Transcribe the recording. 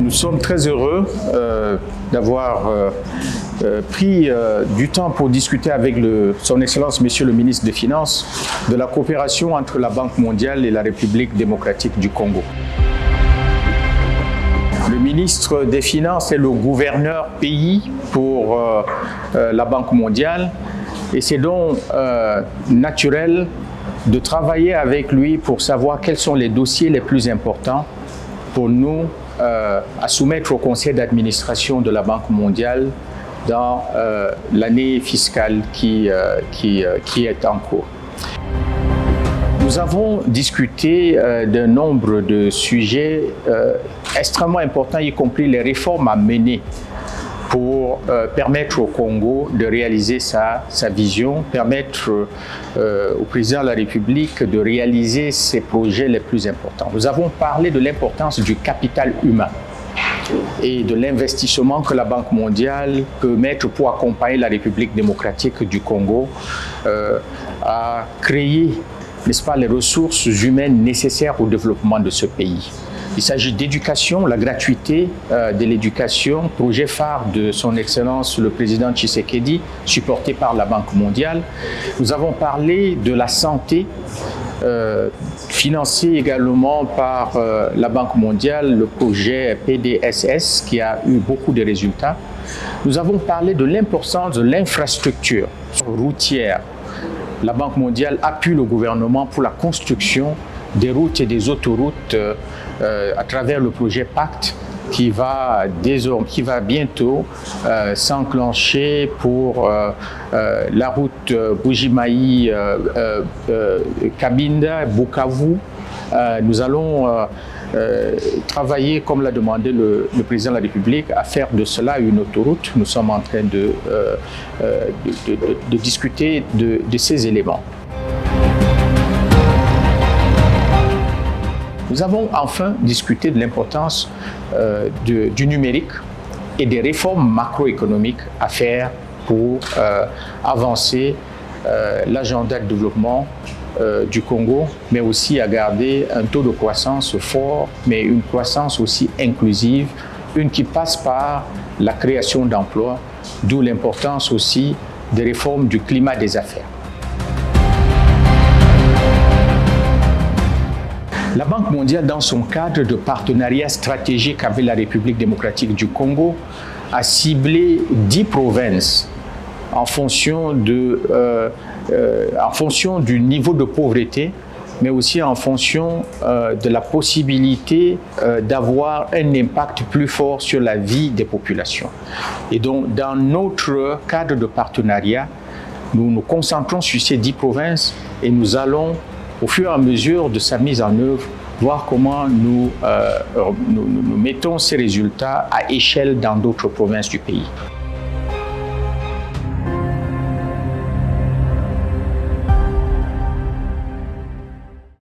Nous sommes très heureux d'avoir pris du temps pour discuter avec Son Excellence Monsieur le Ministre des Finances de la coopération entre la Banque mondiale et la République démocratique du Congo. Le ministre des Finances est le gouverneur pays pour la Banque mondiale et c'est donc naturel de travailler avec lui pour savoir quels sont les dossiers les plus importants pour nous à soumettre au conseil d'administration de la Banque mondiale dans l'année fiscale qui est en cours. Nous avons discuté d'un nombre de sujets extrêmement importants, y compris les réformes à mener pour permettre au Congo de réaliser sa vision, permettre au président de la République de réaliser ses projets les plus importants. Nous avons parlé de l'importance du capital humain et de l'investissement que la Banque mondiale peut mettre pour accompagner la République démocratique du Congo à créer, n'est-ce pas, les ressources humaines nécessaires au développement de ce pays. Il s'agit d'éducation, la gratuité de l'éducation, projet phare de son Excellence le Président Tshisekedi, supporté par la Banque mondiale. Nous avons parlé de la santé, financé également par la Banque mondiale, le projet PDSS qui a eu beaucoup de résultats. Nous avons parlé de l'importance de l'infrastructure routière. La Banque mondiale appuie le gouvernement pour la construction des routes et des autoroutes à travers le projet Pacte qui va bientôt s'enclencher pour la route Bujimayi-Kabinda, Bukavu. Nous allons travailler, comme l'a demandé le président de la République, à faire de cela une autoroute. Nous sommes en train de discuter de ces éléments. Nous avons enfin discuté de l'importance du numérique et des réformes macroéconomiques à faire pour avancer l'agenda de développement du Congo, mais aussi à garder un taux de croissance fort, mais une croissance aussi inclusive, une qui passe par la création d'emplois, d'où l'importance aussi des réformes du climat des affaires. La Banque mondiale, dans son cadre de partenariat stratégique avec la République démocratique du Congo, a ciblé 10 provinces en fonction du niveau de pauvreté, mais aussi en fonction de la possibilité d'avoir un impact plus fort sur la vie des populations. Et donc, dans notre cadre de partenariat, nous nous concentrons sur ces 10 provinces et nous allons, au fur et à mesure de sa mise en œuvre, voir comment nous mettons ces résultats à échelle dans d'autres provinces du pays.